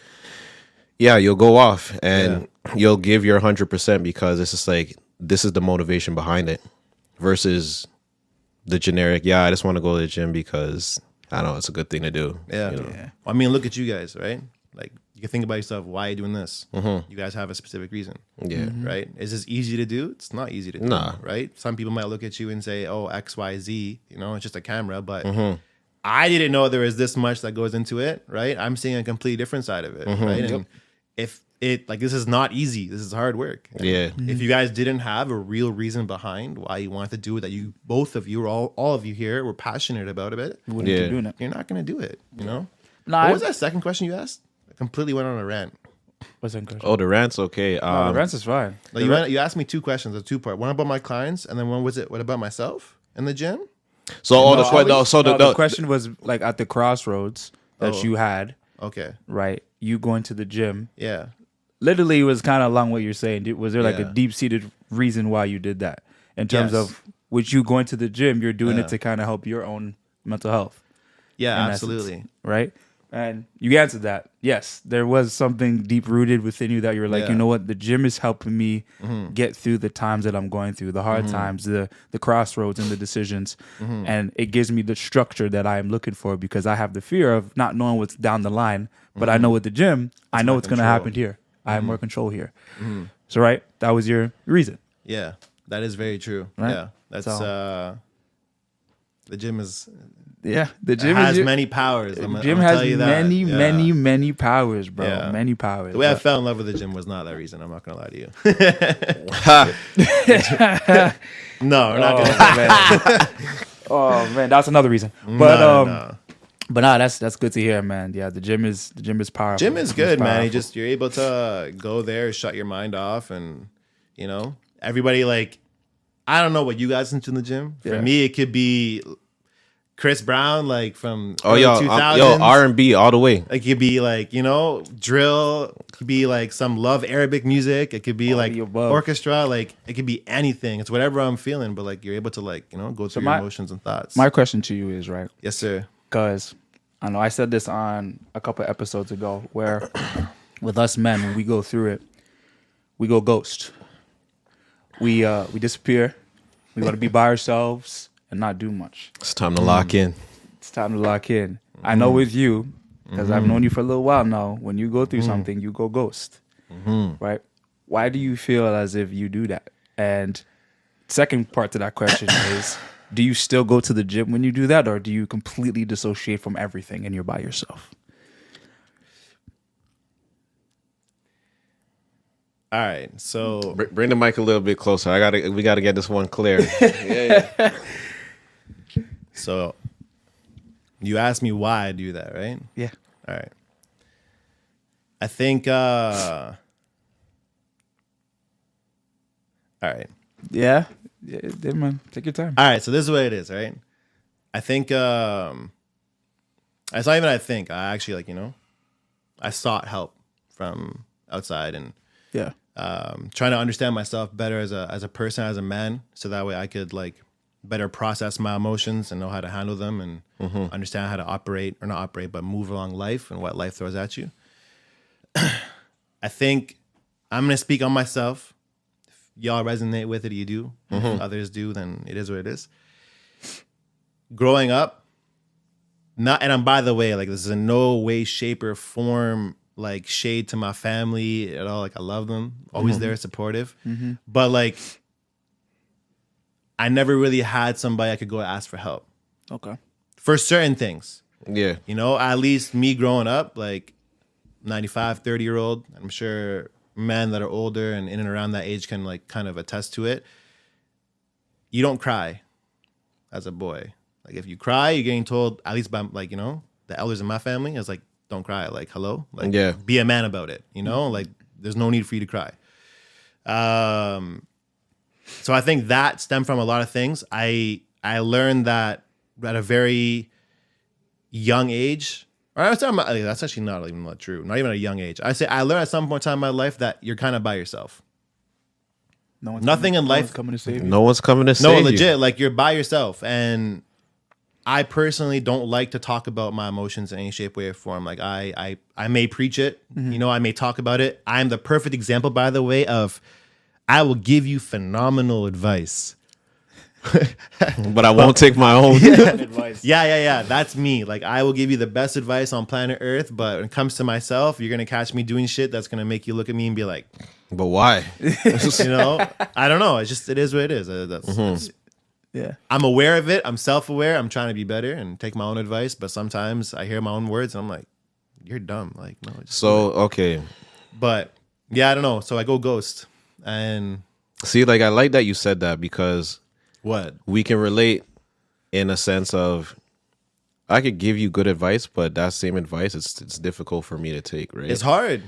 yeah, you'll go off and you'll give your 100% because it's just like, this is the motivation behind it versus the generic, I just want to go to the gym because I don't know, it's a good thing to do. Yeah. you know? Well, I mean, look at you guys, right? Like you can think about yourself. Why are you doing this? You guys have a specific reason. Yeah. Right? Is this easy to do? It's not easy to do. Nah. Right? Some people might look at you and say, oh, X, Y, Z, it's just a camera. But I didn't know there was this much that goes into it, right? I'm seeing a completely different side of it, right? And if it, like, this is not easy. This is hard work. Yeah. If you guys didn't have a real reason behind why you wanted to do it, that you, both of you, or all of you here were passionate about it, We wouldn't Yeah. keep doing it. you're not going to do it, No, What was that second question you asked? I completely went on a rant. What's that question? Oh, the rant's okay. No, the rents is fine. Like you asked me two questions, a two-part. One about my clients, and then one was what about myself in the gym? So The question was like at the crossroads that Oh. you had, Okay. right? You going to the gym. Yeah. Literally, it was kind of along what you're saying. Was there like a Yeah. deep-seated reason why you did that? In terms Yes. of with you going to the gym, you're doing Yeah. it to kind of help your own mental health. Yeah, in absolutely. essence, right? And you answered that. Yes, there was something deep rooted within you that you're like, Yeah. you know what? The gym is helping me get through the times that I'm going through, the hard times, the crossroads and the decisions. And it gives me the structure that I am looking for because I have the fear of not knowing what's down the line. But I know with the gym, I know my what's going to control. happen here. I have more control here. So, right? That was your reason. Yeah, that is very true. Right? Yeah, that's So- the gym is Yeah. The it gym has is many powers. The I'm gym gonna has tell you that. many, Yeah. many, many powers, bro. Yeah. Many powers. The way I But- fell in love with the gym was not that reason. I'm not gonna lie to you. No, we're not gonna. man. Oh man, that's another reason. But No. but nah, that's good to hear, man. Yeah, the gym is powerful. Gym is good, man. powerful. You're able to go there, shut your mind off, and everybody like. I don't know what you guys into in the gym. For Yeah. me, it could be Chris Brown, like from Oh, early yo, 2000s. R&B all the way. It could be like, drill. It could be like some love Arabic music. It could be All like the above. orchestra. Like it could be anything. It's whatever I'm feeling, but like you're able to like, go through your my- emotions and thoughts. My question to you is right, Yes, sir. because I know I said this on a couple episodes ago, where with us men, when we go through it, we go ghost. We disappear. We got to be by ourselves and not do much. It's time to lock in. It's time to lock in. I know with you, because I've known you for a little while now, when you go through something, you go ghost. Right? Why do you feel as if you do that? And second part to that question is, do you still go to the gym when you do that, or do you completely dissociate from everything and you're by yourself? All right. So Bring the mic a little bit closer. We gotta get this one clear. Yeah. So you asked me why I do that, right? Yeah. All right. I think all right. Yeah. Yeah, man. Take your time. All right, so this is what it is, right? I think it's not even I think. I actually I sought help from outside and Yeah. trying to understand myself better as a person, as a man, so that way I could better process my emotions and know how to handle them and understand how to operate or not operate, but move along life and what life throws at you. I think I'm gonna speak on myself. If y'all resonate with it, you do. If others do, then it is what it is. Growing up, and by the way, this is in no way, shape, or form shade to my family at all. I love them, always there, supportive. But I never really had somebody I could go ask for help Okay. for certain things. Yeah. At least me growing up, 95, 30-year-old, I'm sure men that are older and in and around that age can kind of attest to it. You don't cry as a boy. If you cry, you're getting told, at least by the elders in my family, it's don't cry. Hello? Yeah. Be a man about it. There's no need for you to cry. So I think that stemmed from a lot of things. I learned that at a very young age. Or that's actually not even true. Not even at a young age. I learned at some point in time in my life that you're kind of by yourself. No one's Nothing in no life- one's coming to save you. No one's coming to No, save legit. you. You're by yourself. And I personally don't like to talk about my emotions in any shape, way, or form. I may preach it. I may talk about it. I'm the perfect example, by the way, of I will give you phenomenal advice. But I won't take my own. Advice. Yeah. That's me. I will give you the best advice on planet Earth, but when it comes to myself, you're gonna catch me doing shit that's gonna make you look at me and be like, But why? I don't know. It is what it is. That's Yeah. I'm aware of it. I'm self-aware. I'm trying to be better and take my own advice, but sometimes I hear my own words and I'm like, you're dumb. No. Just So, okay. But yeah, I don't know. So I go ghost. And See, I like that you said that because what? we can relate in a sense of I could give you good advice, but that same advice, it's difficult for me to take, right? It's hard.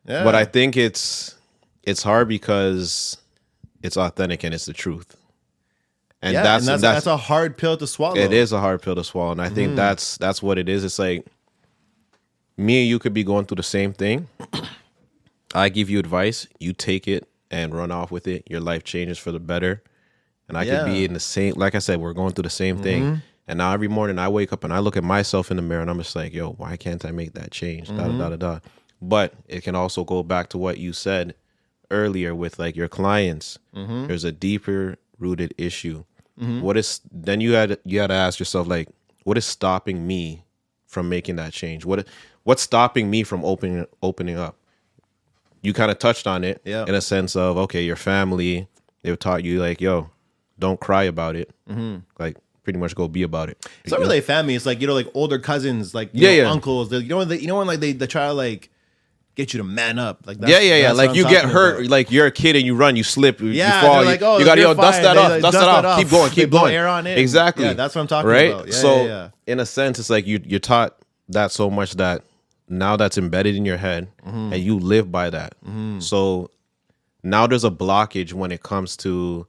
Yeah. But I think it's hard because it's authentic and it's the truth. And yeah, that's a hard pill to swallow. It is a hard pill to swallow. And I think that's what it is. It's like me and you could be going through the same thing. I give you advice, you take it and run off with it. Your life changes for the better. And I could be in the same, like I said, we're going through the same thing. And now every morning I wake up and I look at myself in the mirror and I'm just like, yo, why can't I make that change? Da, da, da, da, da. But it can also go back to what you said earlier with like your clients. There's a deeper rooted issue. What is, then you had to ask yourself, like, what is stopping me from making that change? What's stopping me from opening up? You kind of touched on it in a sense of, okay, your family, they've taught you like, yo, don't cry about it. Like pretty much go be about it. It's not really family. It's like, like older cousins, like, you know, uncles. When like they try to like get you to man up. Like that's, that's like you get hurt, about. like you're a kid and you run, you slip, you they're fall. like, you got to dust that off, dust that off. Keep going, keep going. Air on it. Exactly. Yeah, that's what I'm talking right? about. Yeah, so in a sense, it's like you're taught that so much that now that's embedded in your head and you live by that. So now there's a blockage when it comes to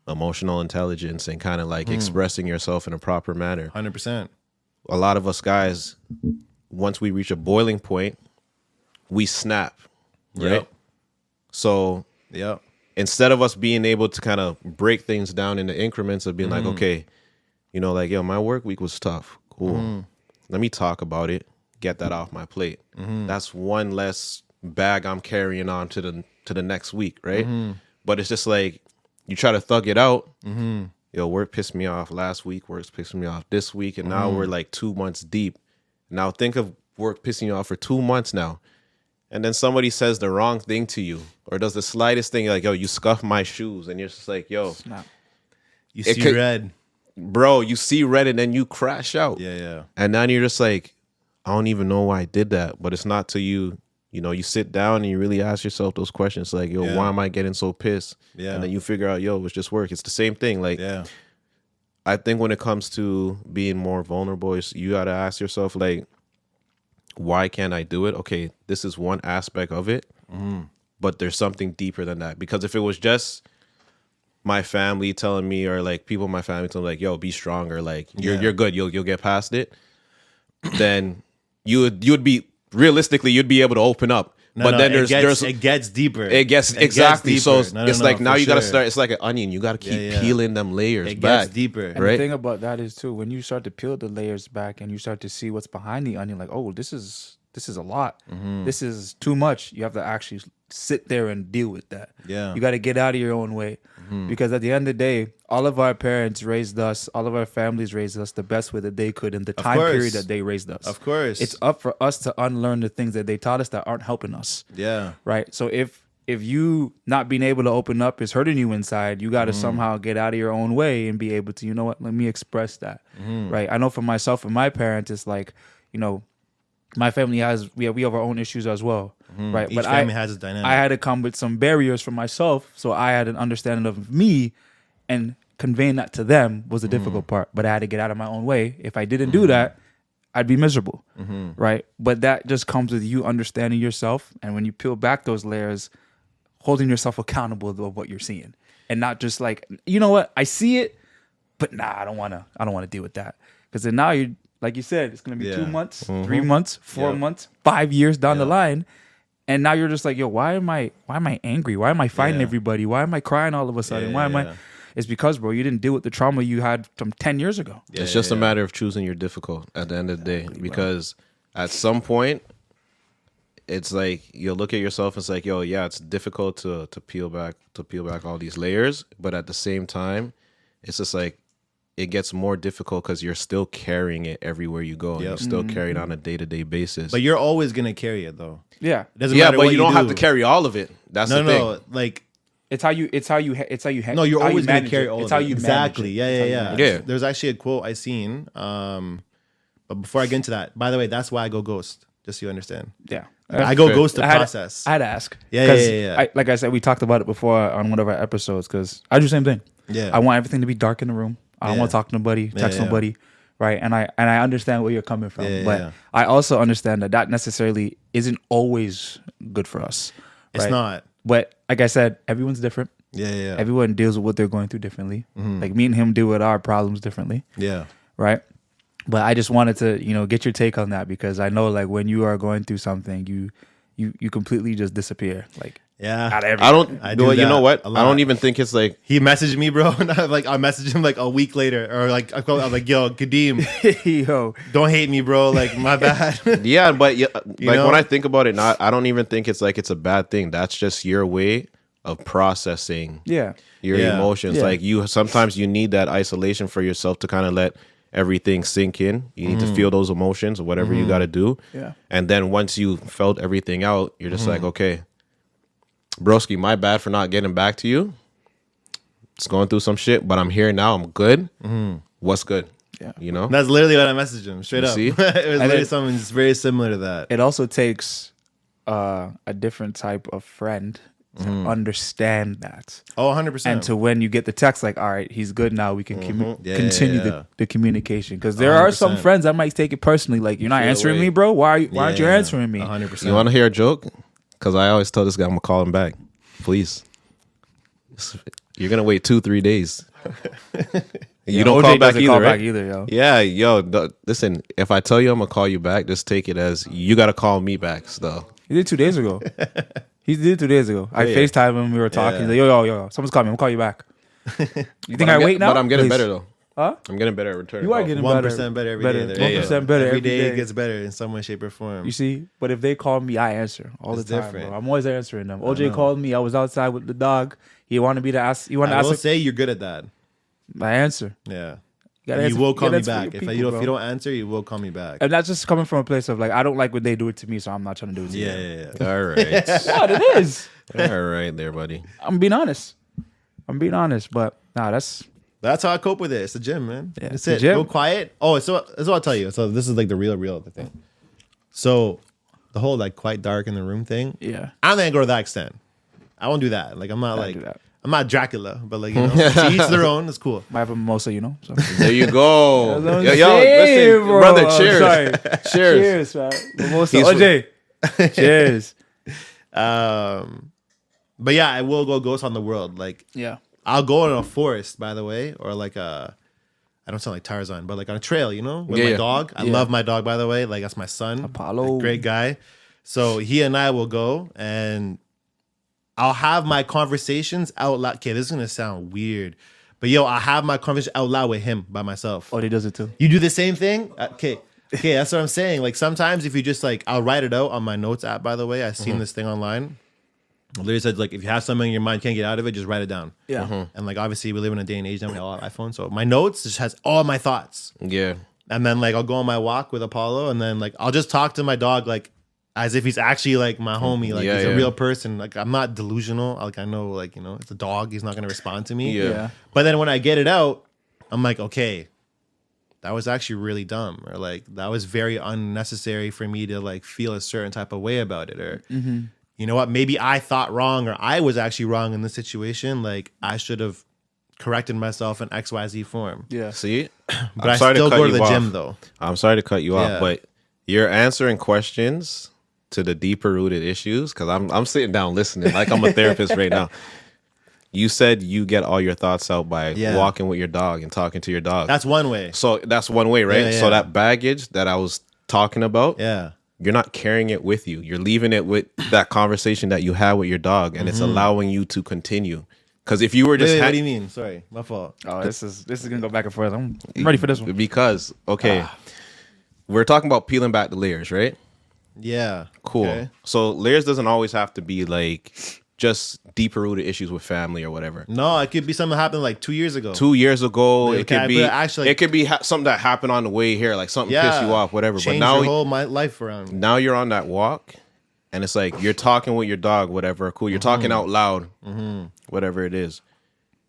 emotional intelligence and kind of like expressing yourself in a proper manner. 100%. A lot of us guys, once we reach a boiling point, we snap, right? Yep. So instead of us being able to kind of break things down into increments of being like, okay, like, yo, my work week was tough. Cool. Let me talk about it. Get that off my plate. That's one less bag I'm carrying on to the next week, right? But it's just like you try to thug it out. Yo, work pissed me off last week. Work's pissing me off this week, and now we're like 2 months deep. Now think of work pissing you off for 2 months now, and then somebody says the wrong thing to you or does the slightest thing, like, yo, you scuff my shoes, and you're just like, yo, Snap. You see red, bro. You see red, and then you crash out. Yeah. And then you're just like, I don't even know why I did that. But it's not till you sit down and you really ask yourself those questions like, yo, why am I getting so pissed? Yeah. And then you figure out, yo, it's just work. It's the same thing. Like, I think when it comes to being more vulnerable, you got to ask yourself, like, why can't I do it? Okay, this is one aspect of it, but there's something deeper than that. Because if it was just my family telling me, or like people in my family telling me, like, yo, be stronger, like you're good, you'll get past it, then you'd be realistically you'd be able to open up. But then it gets deeper. It gets exactly. Deeper. So it's like now you got to start. It's like an onion. You got to keep peeling them layers it back. Gets deeper. And the thing about that is too, when you start to peel the layers back and you start to see what's behind the onion, like, oh, this is a lot. This is too much. You have to actually sit there and deal with that. Yeah. You got to get out of your own way. Because at the end of the day, all of our parents raised us, all of our families raised us the best way that they could in the time period that they raised us. Of course. It's up for us to unlearn the things that they taught us that aren't helping us. Yeah. Right? So if you not being able to open up is hurting you inside, you got to somehow get out of your own way and be able to, you know what, let me express that. Right? I know for myself and my parents, it's like, my family we have our own issues as well, right? Each family has its dynamic. I had to come with some barriers for myself, so I had an understanding of me, and conveying that to them was the difficult part. But I had to get out of my own way. If I didn't do that, I'd be miserable, right? But that just comes with you understanding yourself, and when you peel back those layers, holding yourself accountable of what you're seeing, and not just like, you know what, I see it, but nah, I don't want to deal with that, because then now you. Like you said, it's going to be 2 months, 3 months, 4 months, 5 years down the line. And now you're just like, yo, why am I angry? Why am I fighting everybody? Why am I crying all of a sudden? Why am I? It's because, bro, you didn't deal with the trauma you had from 10 years ago. It's just a matter of choosing your difficult at the end of the day. Because at some point, it's like you'll look at yourself and it's like, yo, yeah, it's difficult to peel back all these layers. But at the same time, it's just like, it gets more difficult because you're still carrying it everywhere you go. And you still carry it on a day-to-day basis. But you're always going to carry it, though. Yeah. It doesn't matter but what you don't have to carry all of it. That's the thing. No, like... It's how you. No, you're always going to carry all of it. It's how you exactly. manage it. Yeah. There's actually a quote I seen. But before I get into that, by the way, that's why I go ghost. Just so you understand. Yeah. I go ghost to process. I had to ask. Yeah. Like I said, we talked about it before on one of our episodes, because I do the same thing. Yeah. I want everything to be dark in the room. I don't want to talk to nobody, text nobody, right? And I understand where you're coming from, but yeah. I also understand that necessarily isn't always good for us. It's right? not. But like I said, everyone's different. Yeah. Everyone deals with what they're going through differently. Like me and him deal with our problems differently. Yeah. Right. But I just wanted to, get your take on that, because I know like when you are going through something, you completely just disappear. Like Yeah. out of everything. I don't. I do do you know that what? a I lot. don't even think it's like. He messaged me, bro, and I messaged him like a week later, or like I'm like, yo, Kadeem, Yo. don't hate me, bro. Like my bad. Yeah, but like know? when I think about it, I don't even think it's like it's a bad thing. That's just your way of processing Yeah. your Yeah. emotions. Yeah. Like sometimes you need that isolation for yourself to kind of let everything sink in. You need to feel those emotions or whatever you got to do. Yeah. And then once you felt everything out, you're just like, okay, broski, my bad for not getting back to you. It's going through some shit, but I'm here now. I'm good. What's good? Yeah. You know? That's literally what I messaged him straight You up. see? It was literally then- something just very similar to that. It also takes a different type of friend to understand that. Oh, 100%. And to when you get the text like, all right, he's good now, we can Yeah, continue yeah. The communication. Because there are some 100%. friends that might take it personally, like, you're not Feel answering away. me, bro. Why aren't you answering me? 100%. You want to hear a joke? Because I always tell this guy I'm going to call him back. Please. You're going to wait 2-3 days. You don't OJ call back doesn't either, call right? back either, yo. Yeah, listen, if I tell you I'm going to call you back, just take it as you got to call me back. So He did 2 days ago. He did 2 days ago. I Yeah. FaceTime him. We were talking. He's like, yo, someone's calling me. I'm gonna call you back. You think I wait now? But I'm getting Please. better, though. Huh? I'm getting better at returning. You are calls. getting 1% better every day. There you go. 1% better Every every day day. it gets better in some way, shape, or form. You see? But if they call me, I answer all It's the time, different. bro. I'm always answering them. OJ called me. I was outside with the dog. He wanted me to ask. He wanted I to will ask. say you're good at that. I answer. Yeah. gotta And answer- you will call gotta me answer for back. your If people, you bro. don't answer, you will call me back. And that's just coming from a place of like, I don't like when they do it to me, so I'm not trying to do it to Yeah, them. yeah, yeah. All right. What it is. All right there, buddy. I'm being honest. But nah, That's how I cope with it. It's the gym, man. Yeah, That's it's the it. gym. Go quiet. Oh, so I'll tell you. So this is like the real thing. So the whole like quiet dark in the room thing. yeah. I'm not gonna go to that extent. I won't do that. Like I'm not Don't like do that. I'm not Dracula, but like to each their own. It's cool. Might have a mimosa, So. There you go. That's what I'm Yo, saying, listen, bro. brother, I'm cheers. sorry. Cheers. Cheers, man. Mimosa. He's- OJ. Cheers. But yeah, I will go ghost on the world. Like Yeah. I'll go in a forest, by the way, or like I don't sound like Tarzan, but like on a trail, with Yeah, my yeah. dog. I Yeah. love my dog, by the way. Like that's my son. Apollo. Like, great guy. So he and I will go and I'll have my conversations out loud. Okay, this is gonna sound weird. But I'll have my conversation out loud with him by myself. Oh, he does it too. You do the same thing? Okay, that's what I'm saying. Like sometimes if you just like, I'll write it out on my notes app, by the way. I've seen this thing online. It literally says like, if you have something in your mind, you can't get out of it, just write it down. Yeah. And like obviously we live in a day and age now we all have iPhones. So my notes just has all my thoughts. Yeah. And then like I'll go on my walk with Apollo and then like I'll just talk to my dog like as if he's actually like my homie. Like Yeah, he's yeah. a real person. Like I'm not delusional. Like I know like, it's a dog. He's not gonna respond to me. Yeah. Yeah. But then when I get it out, I'm like, okay, that was actually really dumb, or like that was very unnecessary for me to like feel a certain type of way about it, or you know what, maybe I thought wrong, or I was actually wrong in this situation. Like I should have corrected myself in XYZ form. Yeah. See? But I still go to the gym though. I'm sorry to cut you Yeah. off, but you're answering questions to the deeper rooted issues because I'm sitting down listening like I'm a therapist right now. You said you get all your thoughts out by Yeah. walking with your dog and talking to your dog. That's one way. So that's one way, right? Yeah, yeah. So that baggage that I was talking about, Yeah. you're not carrying it with you. You're leaving it with that conversation that you had with your dog, and it's allowing you to continue. Because if you were just Wait, what do you mean? Sorry, my fault. Oh, this is gonna go back and forth. I'm ready for this one. because we're talking about peeling back the layers, right? Yeah. Cool. Okay. So layers doesn't always have to be like just deeper rooted issues with family or whatever. No, it could be something that happened like 2 years ago. 2 years ago, Like, it could I- be but actually- it could be something that happened on the way here, like something pissed you off, whatever. Change but now your whole my life around. now you're on that walk, and it's like you're talking with your dog, whatever. Cool, you're talking out loud, whatever it is.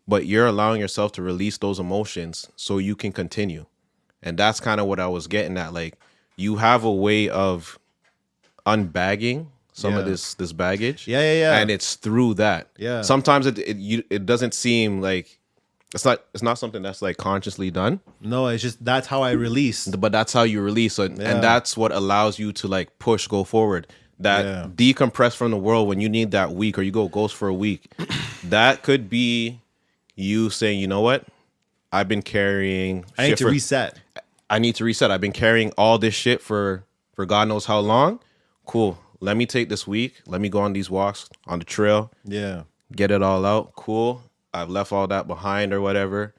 But you're allowing yourself to release those emotions so you can continue, and that's kind of what I was getting at. Like you have a way of unbagging some of Yeah. this baggage. Yeah. And it's through that. Yeah. Sometimes it doesn't seem like it's not something that's like consciously done, No, it's just that's how I release. but that's how you release it, and that's what allows you to like push, go forward. That decompress from the world when you need that week, or you go ghost for a week. That could be you saying, you know what, I've been carrying. I need to reset. I need to reset. I've been carrying all this shit for God knows how long. Cool. Let me take this week. Let me go on these walks on the trail. Yeah. Get it all out. Cool. I've left all that behind or whatever.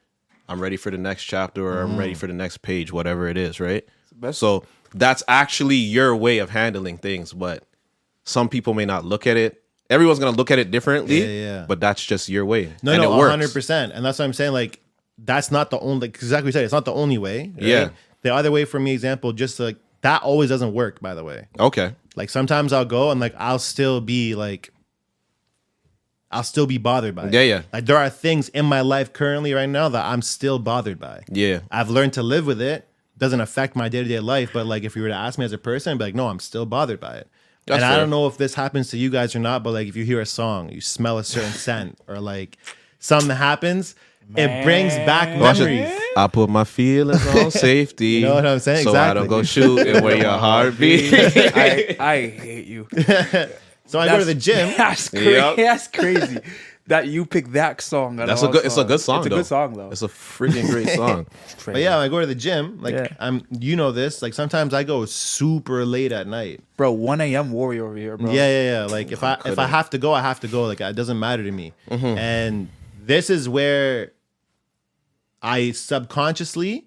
I'm ready for the next chapter, or I'm ready for the next page, whatever it is, right? So that's actually your way of handling things, but some people may not look at it. Everyone's going to look at it differently, but that's just your way. No, and no, it works. 100%. And that's what I'm saying. Like, that's not the only, exactly what you said, it's not the only way. Right? Yeah. The other way, for me, example, just like, that always doesn't work, by the way. Okay. Like, sometimes I'll go and like, I'll still be bothered by it. Yeah. Like, there are things in my life currently right now that I'm still bothered by. Yeah. I've learned to live with it. Doesn't affect my day-to-day life, but like, if you were to ask me as a person, I'd be like, no, I'm still bothered by it. That's and fair. I don't know if this happens to you guys or not, but like, if you hear a song, you smell a certain scent, or like something happens, it brings back memories. I put my feelings on safety. You know what I'm saying? So Exactly. I don't go shooting where your heart beat. I hate you. So I go to the gym. That's crazy. Yep. That's crazy. That you pick that song. It's a good song. It's a though. good song though. It's a freaking great song. But yeah, when I go to the gym, like you know this, like sometimes I go super late at night. Bro, 1 a.m. warrior over here, bro. Yeah. Like if I have to go, I have to go. Like it doesn't matter to me. And this is where I unsubconsciously,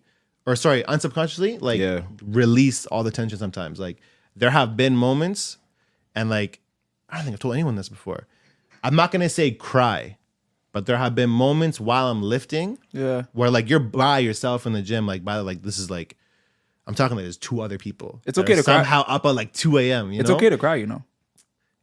like release all the tension sometimes. Like there have been moments, and like I don't think I've told anyone this before. I'm not gonna say cry, but there have been moments while I'm lifting, where like you're by yourself in the gym, like this is like I'm talking like there's two other people. It's okay to cry. Somehow up at like 2 a.m. It's okay to cry, you know.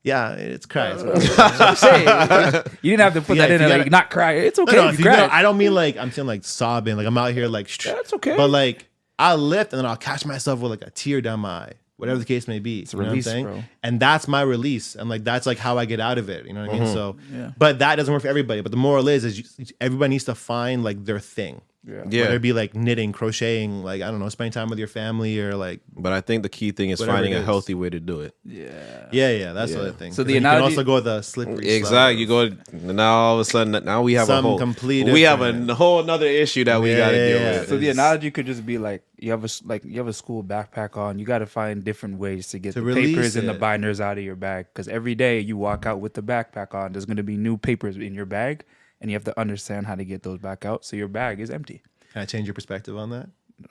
Yeah, it's cry. I'm saying, you didn't have to put that in there, like not cry. It's okay No, if you cry. I don't mean like I'm saying like sobbing. Like I'm out here like That's okay. But like I'll lift and then I'll catch myself with like a tear down my eye. Whatever the case may be. It's a release, you know what I'm saying? bro. And that's my release. And like that's like how I get out of it. You know what I mean? So but that doesn't work for everybody. But the moral is everybody needs to find like their thing. Yeah. Whether it be like knitting, crocheting, like I don't know, spending time with your family or like But I think the key thing is Whatever finding it a is. healthy way to do it. Yeah, that's the other thing. So 'Cause the then analogy- you can also go the slippery Exactly. slope. You go now. All of a sudden, now we have Some a whole complete We have different- a whole another issue that we got to deal with. So the analogy could just be like you have a school backpack on. You got to find different ways to get the release papers and the it. binders out of your bag, because every day you walk out with the backpack on, there's going to be new papers in your bag, and you have to understand how to get those back out so your bag is empty. Can I change your perspective on that?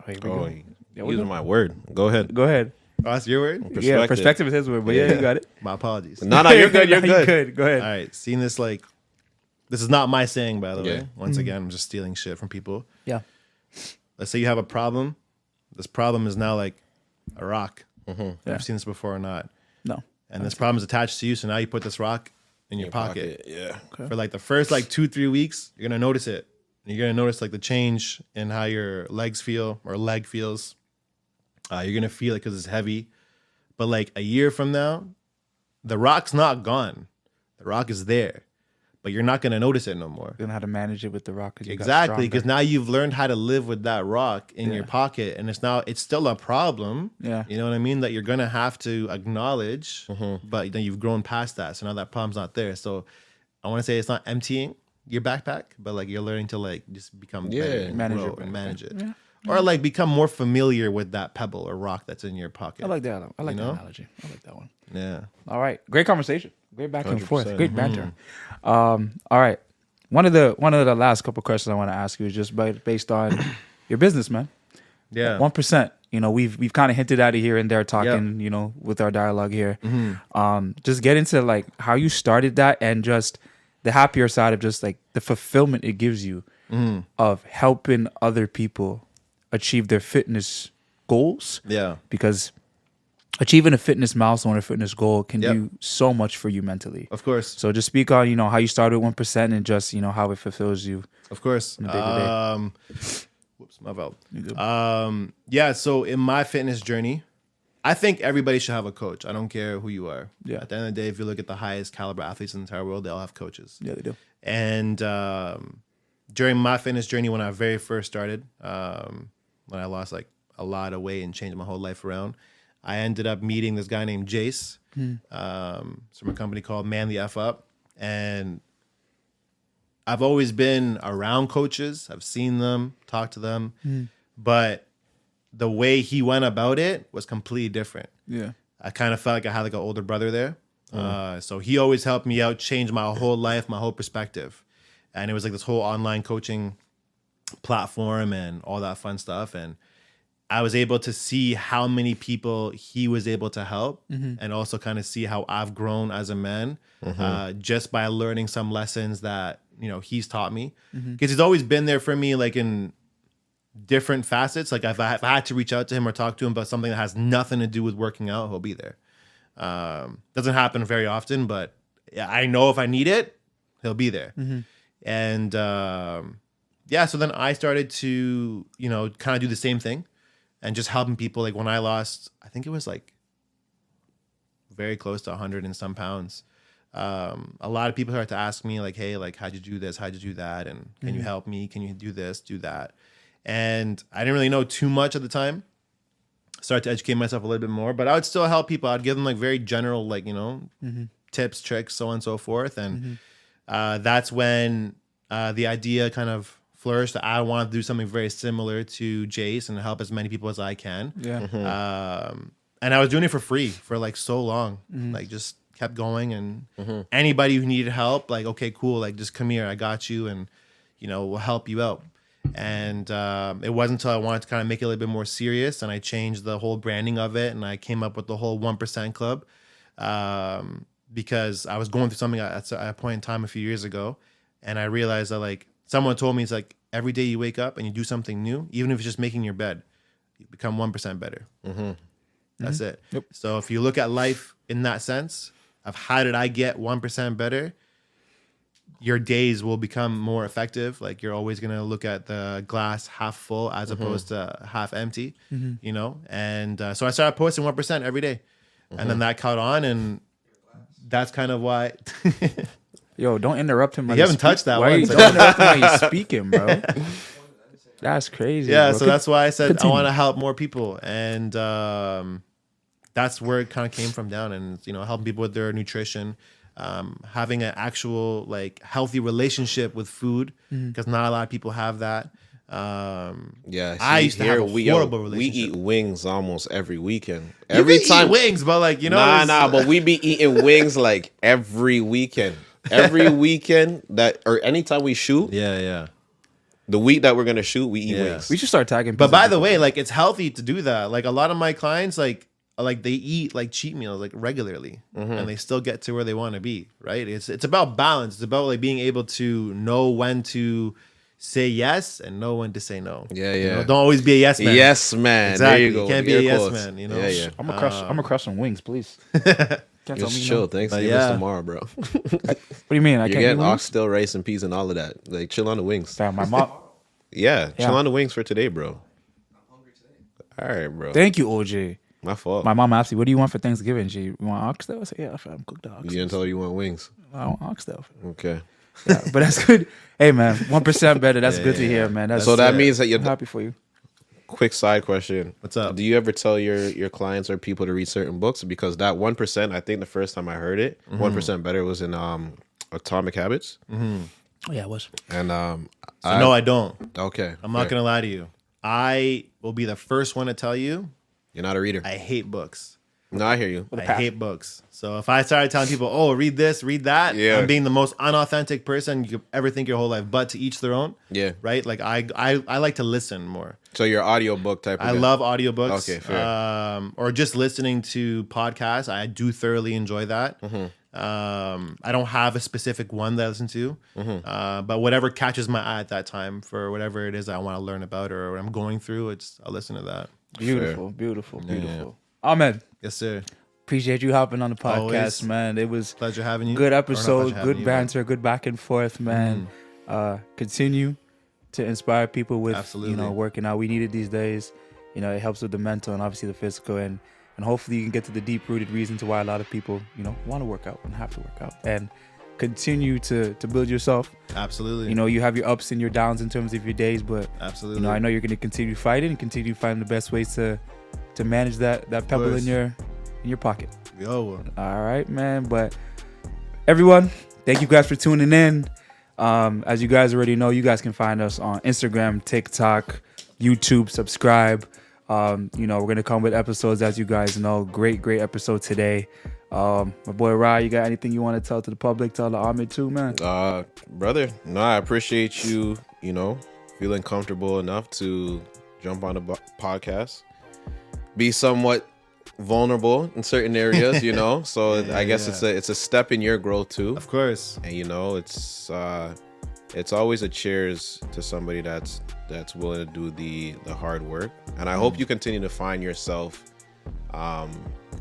Here we Oh, go. using my word. Go ahead. Go ahead. Oh, that's your word? Yeah, perspective is his word, but yeah, you got it. My apologies. No, you're good. You're You good. Go ahead. All right, seeing this like, this is not my saying, by the Yeah. way. Once again, I'm just stealing shit from people. Yeah. Let's say you have a problem. This problem is now like a rock. Yeah. I've seen this before or not. No. And this problem is attached to you, so now you put this rock in your pocket. Yeah. For like the first like 2-3 weeks, you're gonna notice it. You're gonna notice like the change in how your legs feel or leg feels. You're gonna feel it because it's heavy. But like a year from now, the rock's not gone. The rock is there, but you're not gonna notice it no more. Learn how to manage it with the rock. Exactly, because now you've learned how to live with that rock in your pocket, and it's still a problem. Yeah. You know what I mean? That you're gonna have to acknowledge, but then you've grown past that, so now that problem's not there. So I want to say it's not emptying your backpack, but like you're learning to like just become better and manage grow it. and manage it, Yeah. or like become more familiar with that pebble or rock that's in your pocket. I like that. I like You that know? analogy. I like that one. Yeah. All right, great conversation, great back and forth, 100%. great banter. All right, one of the last couple questions I want to ask you is just based on your business, man. Yeah. 1%. You know, we've kind of hinted at it here and there, talking. You know, with our dialogue here. Just get into like how you started that and just the happier side of just like the fulfillment it gives you of helping other people achieve their fitness goals. Yeah. Because achieving a fitness milestone or fitness goal can Yep. do so much for you mentally. Of course. So just speak on, you know, how you started 1% and just, you know, how it fulfills you. Of course. On a day-to-day. Whoops, my fault. Yeah, so in my fitness journey, I think everybody should have a coach. I don't care who you are. Yeah. At the end of the day, if you look at the highest caliber athletes in the entire world, they all have coaches. Yeah, they do. And during my fitness journey when I very first started, when I lost like a lot of weight and changed my whole life around, I ended up meeting this guy named Jace from a company called Man the F Up. And I've always been around coaches. I've seen them, talked to them, but the way he went about it was completely different. Yeah. I kind of felt like I had like an older brother there. So he always helped me out, change my whole life, my whole perspective. And it was like this whole online coaching platform and all that fun stuff. And I was able to see how many people he was able to help and also kind of see how I've grown as a man just by learning some lessons that, you know, he's taught me. Because he's always been there for me, like in different facets. Like if I had to reach out to him or talk to him about something that has nothing to do with working out, he'll be there. Doesn't happen very often, but I know if I need it, he'll be there. And so then I started to, you know, kind of do the same thing. And just helping people, like when I lost, I think it was like very close to 100 and some pounds. A lot of people started to ask me like, hey, like, how'd you do this? How'd you do that? And can you help me? Can you do this, do that? And I didn't really know too much at the time. Started to educate myself a little bit more, but I would still help people. I'd give them like very general, like, you know, tips, tricks, so on and so forth. And that's when the idea kind of flourished. I wanted to do something very similar to Jace and help as many people as I can. Yeah. And I was doing it for free for like so long. Like just kept going, and anybody who needed help, like, okay, cool, like just come here, I got you, and you know, we'll help you out. And it wasn't until I wanted to kind of make it a little bit more serious, and I changed the whole branding of it, and I came up with the whole 1% Club because I was going through something at a point in time a few years ago, and I realized that like someone told me, it's like every day you wake up and you do something new, even if it's just making your bed, you become 1% better. That's it. Yep. So if you look at life in that sense of how did I get 1% better, your days will become more effective. Like you're always going to look at the glass half full as opposed to half empty, you know? And so I started posting 1% every day. And then that caught on, and that's kind of why... Yo, don't interrupt him. You haven't touched that one. Why don't interrupt him while he's speaking, bro. That's crazy. Yeah, bro. So that's why I said I want to help more people. And that's where it kind of came from down. And, you know, helping people with their nutrition, having an actual, like, healthy relationship with food, because not a lot of people have that. I used to have a horrible relationship. We eat wings almost every weekend. Every time wings, but like, you know, but we be eating wings like every weekend. Every weekend or anytime we shoot. Yeah. The week that we're gonna shoot, we eat wings. We should start tagging. But by the way, like it's healthy to do that. Like a lot of my clients, like they eat like cheat meals like regularly, and they still get to where they want to be. Right? It's about balance. It's about like being able to know when to say yes and know when to say no. Yeah. You know, don't always be a yes man. Yes man. Exactly. There you go. You can't be a yes man. You know. Yeah. I'm gonna crush some wings, please. Can't tell me Just chill. no. Thanksgiving is tomorrow, bro. What do you mean? I You're can't getting eat wings? oxtail, rice, and peas, and all of that. Like, chill on the wings. Damn, my mom. Yeah, chill on the wings for today, bro. I'm hungry today. All right, bro. Thank you, OJ. My fault. My mom asked me, "What do you want for Thanksgiving?" You want oxtail? I said, "Yeah, I'm cooked the oxtail." You didn't tell her you want wings. I want oxtail. Okay. Yeah, but that's good. Hey, man, 1% better. That's good to hear, man. That's, so that means that you're I'm happy for you. Quick side question. What's up? Do you ever tell your clients or people to read certain books? Because that 1%, I think the first time I heard it, 1% better was in Atomic Habits. Oh, yeah, it was. And no, I don't. Okay. I'm not gonna lie to you. I will be the first one to tell you You're not a reader. I hate books. No, I hear you. I hate books. So if I started telling people, oh, read this, read that, I'm being the most unauthentic person you could ever think your whole life. But to each their own. Yeah. Right? Like I like to listen more. So you're audiobook type of I guy. love audiobooks. Okay, fair. Or just listening to podcasts. I do thoroughly enjoy that. I don't have a specific one that I listen to. But whatever catches my eye at that time for whatever it is I want to learn about or what I'm going through, I'll listen to that. Beautiful, beautiful. Ahmed. Yes, sir. Appreciate you hopping on the podcast, Always. Man. It was Pleasure having you. Good Or not episode, pleasure having good you, banter, good back and forth, man. Continue to inspire people with working out. We need it these days. You know, it helps with the mental and obviously the physical, and hopefully you can get to the deep rooted reason to why a lot of people, want to work out and have to work out. And continue to build yourself. Absolutely. You know, you have your ups and your downs in terms of your days, but Absolutely. you know, I know you're going to continue fighting and continue finding the best ways to manage that pebble in your pocket. Yo. All right, man. But everyone, thank you guys for tuning in. As you guys already know, you guys can find us on Instagram, TikTok, YouTube. Subscribe. You know, we're gonna come with episodes, as you guys know. Great episode today. My boy Rye, you got anything you want to tell to the public? Tell the Ahmed too, man. Brother, no, I appreciate you, you know, feeling comfortable enough to jump on a podcast, be somewhat vulnerable in certain areas, you know. So I guess it's a step in your growth too. Of course. And you know, it's always a cheers to somebody that's willing to do the hard work. And I hope you continue to find yourself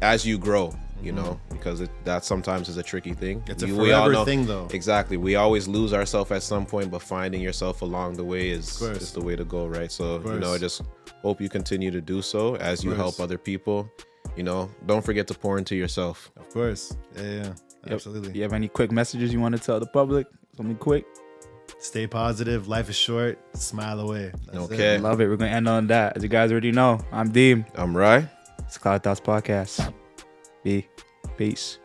as you grow, you know, because that sometimes is a tricky thing. It's a forever thing, though. Exactly. We always lose ourselves at some point, but finding yourself along the way is the way to go, right? So, you know, I just hope you continue to do so as you help other people. You know, don't forget to pour into yourself. Of course. Yeah. Absolutely. You have any quick messages you want to tell the public? Something quick? Stay positive. Life is short. Smile away. That's okay. it. Love it. We're going to end on that. As you guys already know, I'm Deem. I'm Rye. It's Cloud Thoughts Podcast. Peace.